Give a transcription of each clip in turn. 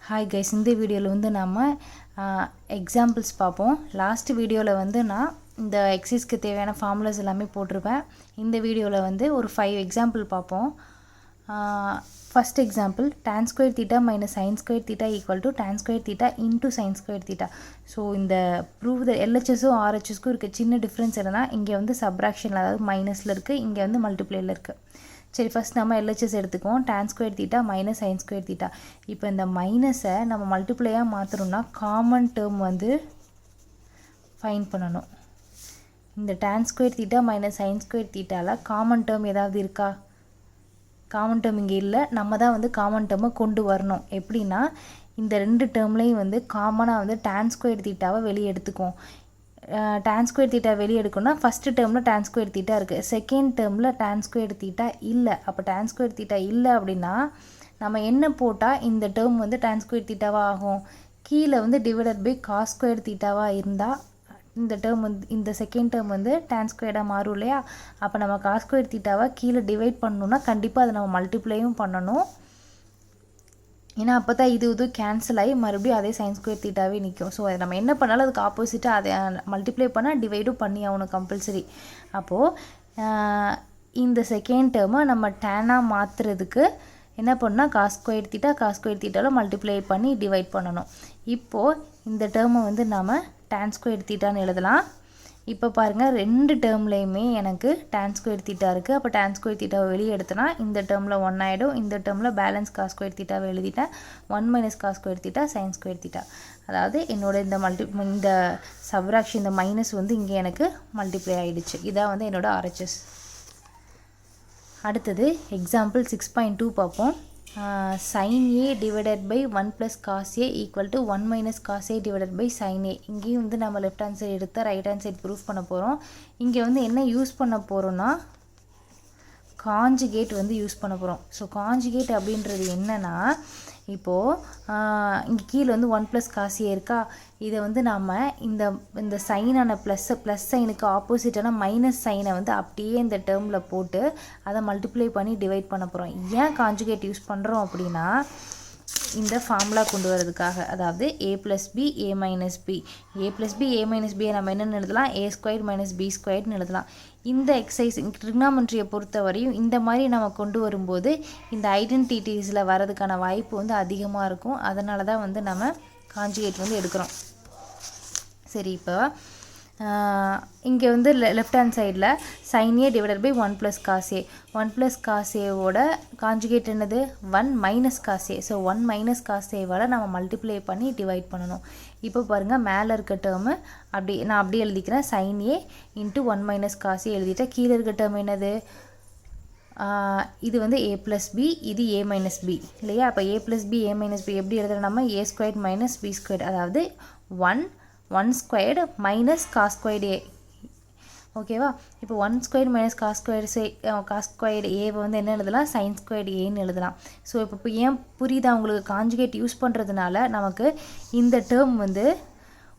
Hi guys, இந்த வீடியோவில் வந்து நம்ம எக்ஸாம்பிள்ஸ் பார்ப்போம். லாஸ்ட் வீடியோவில் வந்து நான் இந்த எக்ஸசைஸ்க்கு தேவையான ஃபார்முலாஸ் எல்லாமே போட்டிருப்பேன். இந்த வீடியோவில் வந்து ஒரு 5 எக்ஸாம்பிள் பார்ப்போம். First example tan square theta minus sine square theta equal to tan square theta into sign square theta. So இந்த ப்ரூவ் த எல்ஹெச்எஸும் ஆர்ஹெச்எஸ்க்கும் இருக்க சின்ன டிஃப்ரென்ஸ் என்னென்னா, இங்கே வந்து சப்ராக்ஷனில் அதாவது மைனஸில் இருக்குது, இங்கே வந்து மல்டிப்ளேயில் இருக்குது. சரி, ஃபஸ்ட் நம்ம எல்ஹெச்எஸ் எடுத்துக்குவோம். tan square theta minus sine square theta. இப்போ இந்த மைனஸை நம்ம மல்டிப்ளையாக மாற்றணும்னா காமன் டேர்ம் வந்து ஃபைண்ட் பண்ணணும். இந்த tan square theta minus sine square தீட்டாவில் காமன் டேர்ம் ஏதாவது இருக்கா? காமன் டேர்ம் இங்கே இல்லை. நம்ம தான் வந்து காமன் டேர்மை கொண்டு வரணும். எப்படின்னா, இந்த ரெண்டு டேர்ம்லேயும் வந்து காமனாக வந்து tan ஸ்கொயர் தீட்டாவை வெளியே எடுத்துக்குவோம். tan ஸ்கொயர் தீட்டா வெளியே எடுக்கணும்னா ஃபஸ்ட்டு டேர்மில் tan ஸ்கொயர் தீட்டா இருக்குது, செகண்ட் டேர்மில் tan ஸ்கொயர் தீட்டா இல்லை. அப்போ tan ஸ்கொயர் தீட்டா இல்லை அப்படின்னா நம்ம என்ன போட்டால் இந்த டேர்ம் வந்து tan ஸ்கொயர் தீட்டாவாக ஆகும்? கீழே வந்து டிவைடட் பை காஸ் ஸ்கொயர் தீட்டாவாக இருந்தால் இந்த டேர்ம் வந்து இந்த செகண்ட் டேர்ம் வந்து tan ஸ்கொயர்டாக மாறும் இல்லையா? அப்போ நம்ம காஸ் ஸ்கொயர் தீட்டாவை கீழே டிவைட் பண்ணணுன்னா கண்டிப்பாக அதை நம்ம மல்டிப்ளையும் பண்ணணும். ஏன்னா அப்போ தான் இது கேன்சல் ஆகி மறுபடியும் அதே சைன் ஸ்கொயர் தீட்டாவே நிற்கும். ஸோ அதை நம்ம என்ன பண்ணாலும் அதுக்கு ஆப்போசிட்டாக அதை மல்டிப்ளை பண்ணால் டிவைடும் பண்ணி ஆகணும் கம்பல்சரி. அப்போது இந்த செகண்ட் டேர்மை நம்ம டேனாக மாற்றுறதுக்கு என்ன பண்ணால் காஸ் ஸ்கொயர் தீட்டாவில் மல்டிப்ளை பண்ணி டிவைட் பண்ணணும். இப்போது இந்த டேர்மை வந்து நாம் tan ஸ்கொயர் தீட்டான்னு எழுதலாம். இப்போ பாருங்கள், ரெண்டு டேர்ம்லேயுமே எனக்கு tan ஸ்கொயர் தீட்டா இருக்குது. அப்போ tan ஸ்கொயர் தீட்டாவை வெளியே எடுத்தனா இந்த டேர்மில் 1 ஆகிடும். இந்த டேர்மில் பேலன்ஸ் காஸ் ஸ்கொயர் தீட்டாவை எழுதிட்டேன். 1 minus cos square theta sine square theta. அதாவது என்னோட இந்த சப்ராக்ஷன் இந்த மைனஸ் வந்து இங்கே எனக்கு மல்டிப்ளை ஆகிடுச்சு. இதான் வந்து என்னோட ஆர்ஹெச்எஸ். அடுத்தது எக்ஸாம்பிள் 6.2 பார்ப்போம். sin a divided by 1 plus cos A equal to 1 minus cos A divided by sine A. இங்கேயும் வந்து நம்ம லெஃப்ட் ஹேண்ட் சைடு எடுத்து ரைட் ஹேண்ட் சைடு ப்ரூஃப் பண்ண போகிறோம். இங்கே வந்து என்ன யூஸ் பண்ண போகிறோன்னா காஞ்சுகேட் வந்து யூஸ் பண்ண போகிறோம். ஸோ காஞ்சுகேட் அப்படின்றது என்னென்னா, இப்போது இங்கே கீழே வந்து 1 ப்ளஸ் காஸ் ஏ இருக்கா, இதை வந்து நாம் இந்த சைனான ப்ளஸ் சைனுக்கு ஆப்போசிட்டான மைனஸ் சைனை வந்து அப்படியே இந்த டேர்மில் போட்டு அதை மல்டிப்ளை பண்ணி டிவைட் பண்ண போகிறோம். ஏன் காஞ்சுகேட் யூஸ் பண்ணுறோம் அப்படின்னா, இந்த ஃபார்முலா கொண்டு வரதுக்காக. அதாவது a plus B A minus B, A plus B A minus பியை நம்ம என்னென்னு எழுதலாம்? a ஸ்கொயர் மைனஸ் பி ஸ்கொயர்னு எழுதலாம். இந்த எக்ஸசைஸ் ட்ரிக்னாமெட்ரியை பொறுத்த வரையும் இந்த மாதிரி நம்ம கொண்டு வரும்போது இந்த ஐடென்டிட்டிஸில் வரதுக்கான வாய்ப்பு வந்து அதிகமாக இருக்கும். அதனால தான் வந்து நம்ம காஞ்சுகேட் வந்து எடுக்கிறோம். சரி, இப்போ இங்கே வந்து லெஃப்ட் ஹேண்ட் சைடில் sine A divided by 1 plus cos A, 1 plus cos ஏவோட காஞ்சுகேட் என்னது? 1 minus cos A. So 1 minus cos ஏவோட நம்ம மல்டிப்ளை பண்ணி டிவைட் பண்ணணும். இப்போ பாருங்கள், மேலே இருக்க டேர்மு நான் அப்படியே எழுதிக்கிறேன். Sine A into 1 minus cos A எழுதிட்டேன். கீழே இருக்க டேர்ம் என்னது? இது வந்து a ப்ளஸ் பி, இது a மைனஸ் பி இல்லையா? அப்போ a plus B A minus B எப்படி எழுதுறோம்? நம்ம a square minus B square, அதாவது 1 squared minus cos squared A. ஓகேவா? இப்போ 1 ஸ்கொயர் மைனஸ் காஸ் ஸ்கொயர்டு ஏவை வந்து என்ன எழுதலாம்? சைன் ஸ்கொயர்டு ஏன்னு எழுதலாம். ஸோ இப்போ ஏன் புரியுதா உங்களுக்கு? காஞ்சுகேட் யூஸ் பண்ணுறதுனால நமக்கு இந்த டேர்ம் வந்து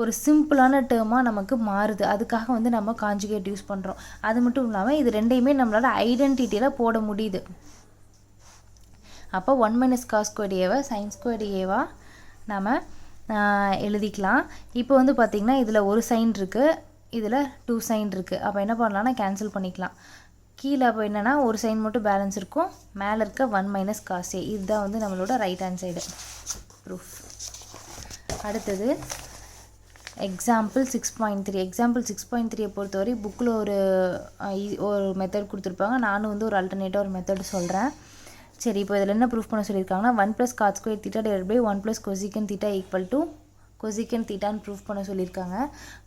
ஒரு சிம்பிளான டேர்மாக நமக்கு மாறுது. அதுக்காக வந்து நம்ம காஞ்சுகேட் யூஸ் பண்ணுறோம். அது மட்டும் இல்லாமல் இது ரெண்டையுமே நம்மளால் ஐடென்டிட்டியில் போட முடியுது. அப்போ 1 மைனஸ் காஸ் ஸ்கொயர்டு ஏவை சைன் ஸ்கொயர்டு ஏவா நம்ம எழுதிக்கலாம். இப்போ வந்து பார்த்திங்கன்னா இதில் ஒரு சைன் இருக்குது, இதில் 2 சைன் இருக்குது. அப்போ என்ன பண்ணலாம்னா கேன்சல் பண்ணிக்கலாம். கீழே அப்போ என்னென்னா ஒரு சைன் மட்டும் பேலன்ஸ் இருக்கும், மேலே இருக்க 1 மைனஸ் காஸ் ஏ. இதுதான் வந்து நம்மளோட ரைட் ஹேண்ட் சைடு ப்ரூஃப். அடுத்தது எக்ஸாம்பிள் 6.3. எக்ஸாம்பிள் 6.3 பொறுத்தவரை புக்கில் ஒரு மெத்தட் கொடுத்துருப்பாங்க. நானும் வந்து ஒரு அல்டர்னேட்டாக ஒரு மெத்தட் சொல்கிறேன். சரி, இப்போ இதில் என்ன ப்ரூஃப் பண்ண சொல்லியிருக்காங்கன்னா 1 plus cos square theta divide by 1 plus cosecant theta equal to cosecant தீட்டான்னு ப்ரூஃப் பண்ண சொல்லியிருக்காங்க.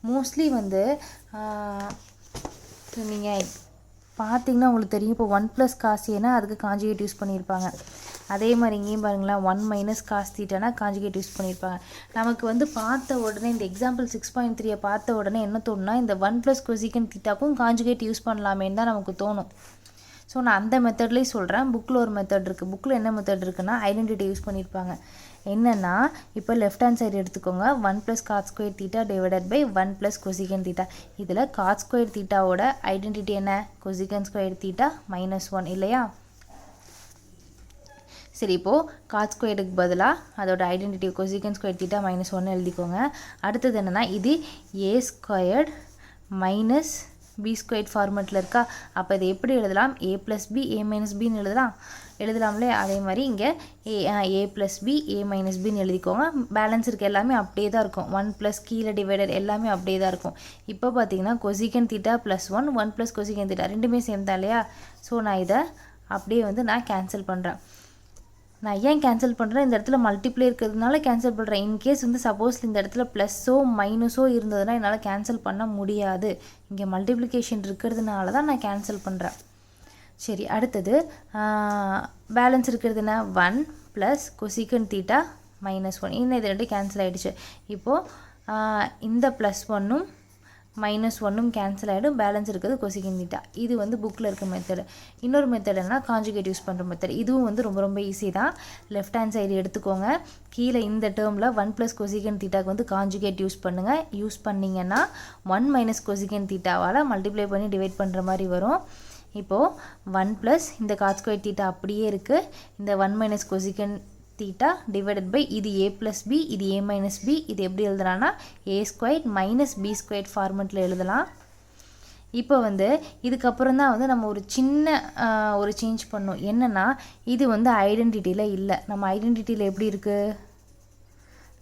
மோஸ்ட்லி வந்து நீங்கள் பார்த்தீங்கன்னா உங்களுக்கு தெரியும், இப்போ 1 ப்ளஸ் காஸ் ஏன்னா அதுக்கு காஞ்சுகேட் யூஸ் பண்ணியிருப்பாங்க. அதே மாதிரி இங்கேயும் பாருங்களேன், 1 மைனஸ் காஸ் தீட்டானா காஞ்சுகேட் யூஸ் பண்ணியிருப்பாங்க. நமக்கு வந்து பார்த்த உடனே இந்த எக்ஸாம்பிள் 6.3 பார்த்த உடனே என்ன தோணுன்னா, இந்த 1 ப்ளஸ் கொசிகன் தீட்டாக்கும் காஞ்சுகேட் யூஸ் பண்ணலாமேன்னு தான் நமக்கு தோணும். ஸோ நான் அந்த மெத்தட்லேயும் சொல்கிறேன். புக்கில் ஒரு மெத்தட் இருக்குது. புக்கில் என்ன மெத்தட் இருக்குன்னா ஐடென்டிட்டி யூஸ் பண்ணியிருப்பாங்க. என்னென்னா, இப்போ லெஃப்ட் ஹேண்ட் சைடு எடுத்துக்கோங்க. 1 plus cos square theta divided by 1 plus cosecant theta. இதில் காஸ் ஸ்கொயர் தீட்டாவோட ஐடென்டிட்டி என்ன? கொசிகன் ஸ்கொயர் தீட்டா -1 இல்லையா? சரி, இப்போது காட் ஸ்கொயருக்கு பதிலாக அதோட ஐடென்டிட்டி கொசிகன் ஸ்கொயர் தீட்டா -1 எழுதிக்கோங்க. அடுத்தது என்னென்னா இது ஏ ஸ்கொயர்ட் மைனஸ் பி ஸ்கொயர்ட் ஃபார்மெட்டில் இருக்கா. அப்போ இதை எப்படி எழுதலாம்? a + b a - bன்னு எழுதலாம்லே. அதே மாதிரி இங்கே a + b a - bன்னு எழுதிக்கோங்க. பேலன்ஸ் இருக்க எல்லாமே அப்படியே தான் இருக்கும். 1 + கீழே டிவைடட் எல்லாமே அப்படியே தான் இருக்கும். இப்போ பார்த்தீங்கன்னா கொசிகன் தீட்டா +1 1 + கொசிகன் தீட்டா ரெண்டுமே சேம் தான் இல்லையா. ஸோ நான் இதை அப்படியே நான் கேன்சல் பண்ணுறேன். நான் ஏன் கேன்சல் பண்ணுறேன்? இந்த இடத்துல மல்டிப்ளை இருக்கிறதுனால கேன்சல் பண்ணுறேன். இன்கேஸ் சப்போஸ் இந்த இடத்துல ப்ளஸ்ஸோ மைனஸோ இருந்ததுன்னா என்னால் கேன்சல் பண்ண முடியாது. இங்கே மல்டிப்ளிகேஷன் இருக்கிறதுனால தான் நான் கேன்சல் பண்ணுறேன். சரி, அடுத்தது பேலன்ஸ் இருக்கிறது என்ன? 1 + கொசிகன் தீட்டா -1. இன்னும் இது ரெண்டு கேன்சல் ஆகிடுச்சு. இப்போது இந்த +1ம் -1ம் கேன்சல் ஆகிடும். பேலன்ஸ் இருக்கிறது கொசிகன் தீட்டா. இது புக்கில் இருக்க மெத்தடு. இன்னொரு மெத்தட் என்ன? காஞ்சுகேட் யூஸ் பண்ணுற மெத்தட். இதுவும் ரொம்ப ரொம்ப ஈஸி தான். லெஃப்ட் ஹேண்ட் சைடு எடுத்துக்கோங்க. கீழே இந்த டேர்மில் 1 + கொசிகன் தீட்டாக்கு காஞ்சுகேட் யூஸ் பண்ணுங்கள். யூஸ் பண்ணிங்கன்னா 1 - கொசிகன் தீட்டாவால் மல்டிப்ளை பண்ணி டிவைட் பண்ணுற மாதிரி வரும். இப்போது 1 + இந்த காட் ஸ்கொயர் தீட்டா அப்படியே இருக்குது. இந்த 1 - கொசிகன் தீட்டா டிவைடட் பை இது a + b இது a - b. இது எப்படி எழுதலாம்னா a² - b² ஃபார்மெட்டில் எழுதலாம். இப்போ இதுக்கப்புறம் தான் நம்ம ஒரு சின்ன ஒரு சேஞ்ச் பண்ணோம். என்னென்னா இது ஐடென்டிட்டியில் இல்லை. நம்ம ஐடென்டிட்டியில் எப்படி இருக்குது?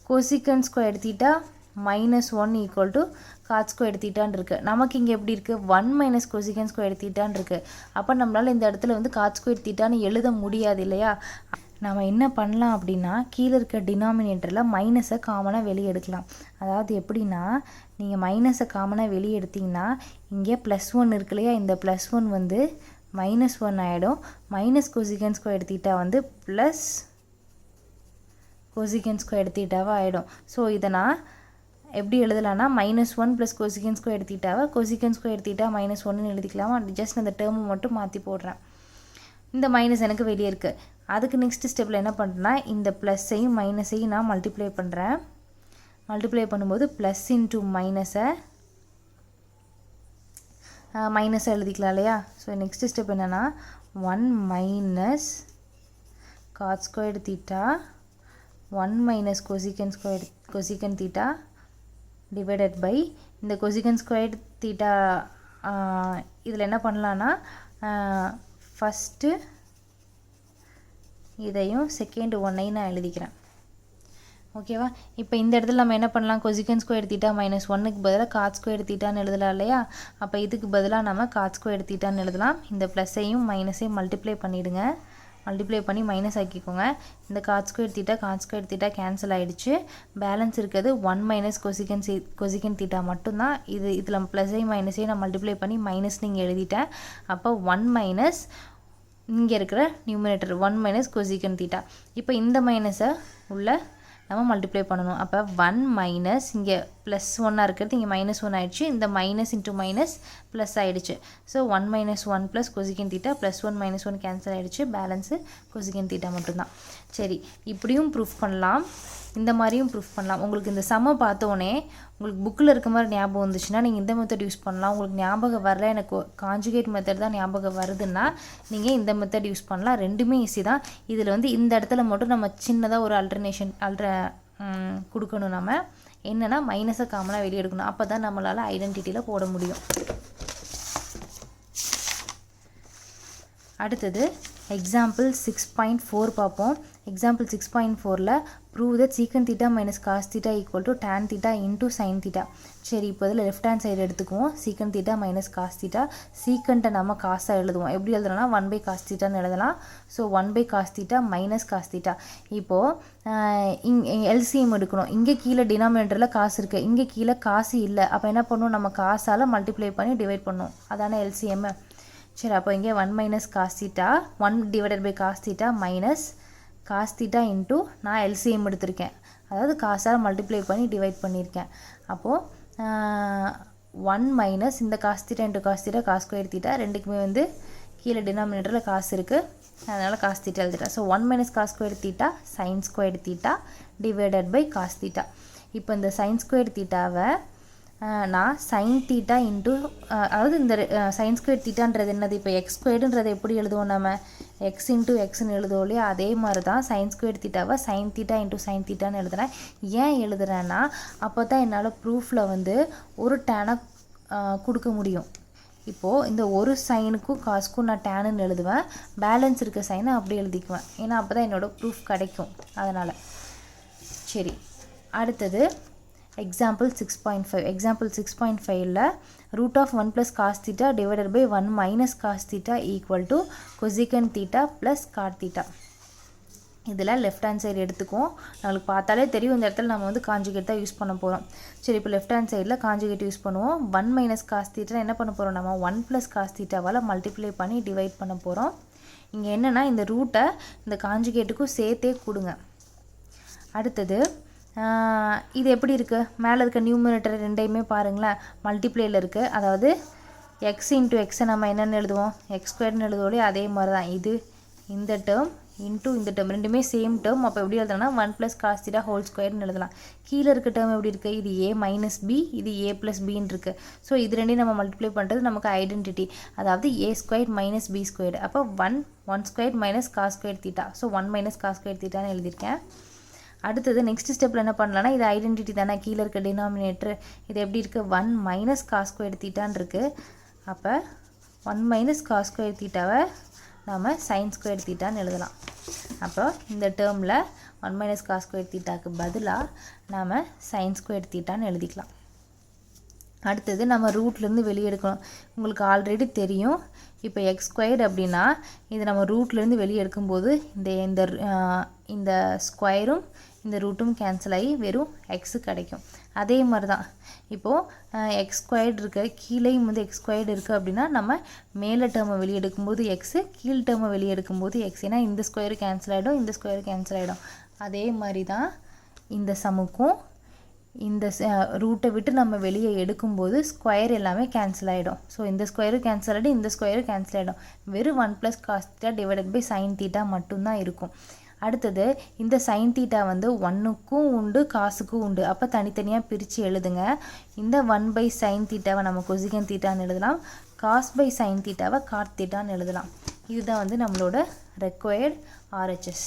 கொசிகன் ஸ்கொயர் தீட்டா -1 = காட் ஸ்கொயர் தீட்டான்னு இருக்குது. நமக்கு இங்கே எப்படி இருக்குது? 1 - கொசிகன் ஸ்கொயர் தீட்டான்னு இருக்குது. அப்போ நம்மளால் இந்த இடத்துல காட் ஸ்கொயர் தீட்டான்னு எழுத முடியாது இல்லையா. நம்ம என்ன பண்ணலாம் அப்படின்னா கீழே இருக்க டினாமினேட்டரில் மைனஸை காமனாக வெளியே எடுக்கலாம். அதாவது எப்படின்னா நீங்கள் மைனஸை காமனாக வெளியே எடுத்திங்கன்னா இங்கே +1 இருக்கு இல்லையா. இந்த +1 -1 ஆகிடும். Minus cosecant square theta plus cosecant square தீட்டாவாக ஆகிடும். ஸோ இதை நான் எப்படி எழுதலாம்னா -1 + கொசிகன் ஸ்கொயர் தீட்டாவை கொசிகன் ஸ்கொயர் தீட்டா -1ன்னு எழுதிக்கலாமா. ஜஸ்ட் அந்த டேர்மை மட்டும் மாற்றி போடுறேன். இந்த மைனஸ் எனக்கு வெளியே இருக்குது. அதுக்கு நெக்ஸ்ட் ஸ்டெப்பில் என்ன பண்ணுறேன்னா இந்த ப்ளஸ்ஸையும் மைனஸையும் நான் மல்டிப்ளை பண்ணுறேன். மல்டிப்ளை பண்ணும்போது ப்ளஸ் இன்ட்டு மைனஸை எழுதிக்கலாம் இல்லையா. ஸோ நெக்ஸ்ட் ஸ்டெப் என்னென்னா 1 - cot square theta 1 - cosecant theta divided by இந்த கொசிகன் ஸ்கொயர் தீட்டா. இதில் என்ன பண்ணலான்னா ஃபஸ்ட்டு இதையும் செகண்ட் 1ஐயும் நான் எழுதிக்கிறேன். ஓகேவா. இப்போ இந்த இடத்துல நம்ம என்ன பண்ணலாம்? கொசிகன் ஸ்கொயர் தீட்டா -1க்கு பதிலாக காட் ஸ்கொயர் தீட்டான்னு எழுதலாம் இல்லையா. அப்போ இதுக்கு பதிலாக நம்ம காட் ஸ்கொயர் தீட்டான்னு எழுதலாம். இந்த ப்ளஸ்ஸையும் மைனஸையும் மல்டிப்ளை பண்ணிவிடுங்க. மல்டிப்ளை பண்ணி மைனஸ் ஆக்கிக்கோங்க. இந்த காட் ஸ்கொயர் தீட்டா கேன்சல் ஆகிடுச்சு. பேலன்ஸ் இருக்கிறது 1 - கொசிகன் தீட்டா மட்டும்தான். இதில் ப்ளஸ்ஸையும் மைனஸையும் நான் மல்டிப்ளை பண்ணி மைனஸ் நீங்கள் எழுதிட்டேன். அப்போ 1 - இங்கே இருக்கிற நியூமினேட்டர் 1 - கொசிகன் தீட்டா. இப்போ இந்த மைனஸை உள்ள நம்ம மல்டிப்ளை பண்ணணும். அப்போ 1 - இங்கே +1 இருக்கிறது இங்கே -1 ஆகிடுச்சு. இந்த மைனஸ் இன்ட்டு மைனஸ் ப்ளஸ் ஆகிடுச்சு. ஸோ 1 - 1 + கொசிகன் தீட்டா +1 - 1 கேன்சல் ஆகிடுச்சு. பேலன்ஸு கொசிகன் தீட்டா மட்டும்தான். சரி, இப்படியும் ப்ரூஃப் பண்ணலாம், இந்த மாதிரியும் ப்ரூஃப் பண்ணலாம். உங்களுக்கு இந்த சம பார்த்தோன்னே உங்களுக்கு புக்கில் இருக்க மாதிரி ஞாபகம் வந்துச்சுன்னா நீங்கள் இந்த மெத்தட் யூஸ் பண்ணலாம். உங்களுக்கு ஞாபகம் வரல, எனக்கு காஞ்சுகேட் மெத்தட் தான் ஞாபகம் வருதுன்னா நீங்கள் இந்த மெத்தட் யூஸ் பண்ணலாம். ரெண்டுமே ஈஸி தான். இதில் இந்த இடத்துல மட்டும் நம்ம சின்னதாக ஒரு கொடுக்கணும். நம்ம என்னென்னா மைனஸை காமனாக வெளியே எடுக்கணும். அப்போ தான் நம்மளால் ஐடென்டிட்டியில் போட முடியும். அடுத்தது எக்ஸாம்பிள் 6.4 பார்ப்போம். எக்ஸாம்பிள் 6.4ல் prove that secant theta - cos theta = tan theta × sine theta. சரி, இப்போ இதில் லெஃப்ட் ஹேண்ட் சைடு எடுத்துக்குவோம். சீக்கன் தீட்டா - காஸ் தீட்டா. சீக்கன்ட்டை நம்ம காசாக எழுதுவோம். எப்படி எழுதுறோம்னா 1/காஸ் தீட்டான்னு எழுதலாம். ஸோ 1/காஸ் தீட்டா - காஸ் தீட்டா. இப்போது எல்சிஎம் எடுக்கணும். இங்கே கீழே டினாமினேட்டரில் காசு இருக்குது, இங்கே கீழே காசு இல்லை. அப்போ என்ன பண்ணணும்? நம்ம காசால் மல்டிப்ளை பண்ணி டிவைட் பண்ணணும். அதான எல்சிஎம். சரி, அப்போ இங்கே 1 - காஸ் தீட்டா 1/காஸ் theta minus cos theta into நான் எல்சிஎம் எடுத்திருக்கேன். அதாவது காசால் மல்டிப்ளை பண்ணி டிவைட் பண்ணியிருக்கேன். அப்போது 1 - இந்த cos theta into cos theta cos square theta ரெண்டுக்குமே கீழே டினாமினேட்டரில் காசு இருக்குது, அதனால் காஸ் தீட்டா எழுதிட்டேன். So 1 - cos square theta sine square theta divided by cos theta. இப்போ இந்த சைன் ஸ்கொயர் தீட்டாவை நான் sin தீட்டா இன்ட்டு அதாவது இந்த sin ஸ்கொயர் தீட்டான்றது என்னது, இப்போ எக்ஸ் ஸ்கொயர்டுன்றதை எப்படி எழுதுவோம் நம்ம, எக்ஸ் இன்ட்டு எக்ஸ்ன்னு எழுதுவோம் இல்லையா, அதே மாதிரி தான் sin ஸ்கொயர் தீட்டாவை sin தீட்டா இன்ட்டு sin தீட்டான்னு எழுதுகிறேன். ஏன் எழுதுகிறேன்னா அப்போ தான் என்னால் ப்ரூஃபில் வந்து ஒரு டேனை கொடுக்க முடியும். இப்போது இந்த ஒரு சைனுக்கும் காசுக்கும் நான் டேனுன்னு எழுதுவேன், பேலன்ஸ் இருக்க சைனை அப்படி எழுதிக்குவேன். ஏன்னா அப்போ தான் என்னோடய ப்ரூஃப் கிடைக்கும். அதனால் சரி, அடுத்தது எக்ஸாம்பிள் 6.5. எக்ஸாம்பிள் 6.5ல் root of 1 + cos theta divided by 1 - cos theta equal to cosecant theta plus cot theta. இதில் லெஃப்ட் ஹேண்ட் சைடு எடுத்துக்குவோம். நம்மளுக்கு பார்த்தாலே தெரியும் இந்த இடத்துல நம்ம வந்து காஞ்சுகேட் தான் யூஸ் பண்ண போகிறோம். சரி, இப்போ லெஃப்ட் ஹேண்ட் சைடில் காஞ்சுகேட் யூஸ் பண்ணுவோம். 1 - cos தீட்டா என்ன பண்ண போகிறோம், நம்ம 1 + cos தீட்டாவால் மல்டிப்ளை பண்ணி டிவைட் பண்ண போகிறோம். இங்கே என்னென்னா இந்த ரூட்டை இந்த காஞ்சுகேட்டுக்கும் சேர்த்தே கொடுங்க. அடுத்தது இது எப்படி இருக்குது, மேலே இருக்க நியூமரேட்டர் ரெண்டையுமே பாருங்களேன், மல்டிப்ளேயில் இருக்குது. அதாவது எக்ஸ் இன்ட்டு எக்ஸை நம்ம என்னென்னு எழுதுவோம், எக்ஸ் ஸ்கொயர்னு எழுதுவோம். அதே மாதிரி தான் இது இந்த டேர்ம் இன்ட்டு இந்த டேர்ம் ரெண்டுமே சேம் டேர்ம். அப்போ எப்படி எழுதலாம்னா 1 + cos தீட்டா ஹோல் ஸ்கொயர்னு எழுதலாம். கீழே இருக்க டேர்ம் எப்படி இருக்குது, இது a - b, இது a + bன்னு இருக்குது. ஸோ இது ரெண்டையும் நம்ம மல்டிப்ளை பண்ணுறது நமக்கு ஐடென்டிட்டி, அதாவது a² - b². அப்போ 1² - cos square theta. So 1 - cos square தீட்டான்னு எழுதியிருக்கேன். அடுத்தது நெக்ஸ்ட் ஸ்டெப்பில் என்ன பண்ணலான்னா, இது ஐடென்டிட்டி தானே, கீழே இருக்க டினாமினேட்டர் இது எப்படி இருக்குது, 1 - cos ஸ்கொயர் தீட்டான்னு இருக்குது. அப்போ 1 - cos ஸ்கொயர் தீட்டாவை நாம் sin ஸ்கொயர் தீட்டான்னு எழுதலாம். அப்போ இந்த டேர்மில் 1 - cos ஸ்கொயர் தீட்டாவுக்கு பதிலாக நாம் sin ஸ்கொயர் தீட்டான்னு எழுதிக்கலாம். அடுத்தது நம்ம ரூட்லேருந்து வெளியே எடுக்கணும். உங்களுக்கு ஆல்ரெடி தெரியும், இப்போ x² அப்படின்னா இது நம்ம ரூட்லேருந்து வெளியே எடுக்கும்போது இந்த ஸ்கொயரும் இந்த ரூட்டும் கேன்சல் ஆகி வெறும் எக்ஸு கிடைக்கும். அதே மாதிரி தான் இப்போது x² இருக்குது, கீழேயும் வந்து x² இருக்குது அப்படின்னா நம்ம மேலே டேர்மை வெளியே எடுக்கும்போது எக்ஸு, கீழ் டேர்மை வெளியே எடுக்கும்போது எக்ஸ். ஏன்னா இந்த ஸ்கொயரு கேன்சல் ஆகிடும், இந்த ஸ்கொயரு கேன்சல் ஆகிடும். அதே மாதிரி தான் இந்த சமுக்கும் இந்த ரூட்டை விட்டு நம்ம வெளியே எடுக்கும்போது ஸ்கொயர் எல்லாமே கேன்சல் ஆகிடும். ஸோ இந்த ஸ்கொயரும் கேன்சல் ஆகிடும், இந்த ஸ்கொயரும் கேன்சல் ஆகிடும். வெறும் 1 + cos theta divided by sin theta மட்டும்தான் இருக்கும். அடுத்தது இந்த sin தீட்டா வந்து 1க்கும் உண்டு, காசுக்கும் உண்டு. அப்போ தனித்தனியாக பிரித்து எழுதுங்க. இந்த 1/sin தீட்டாவை நம்ம கொசிகன் தீட்டான்னு எழுதலாம், cos/sin தீட்டாவை காட் தீட்டான்னு எழுதலாம். இதுதான் வந்து நம்மளோட ரெக்வயர்ட் RHS.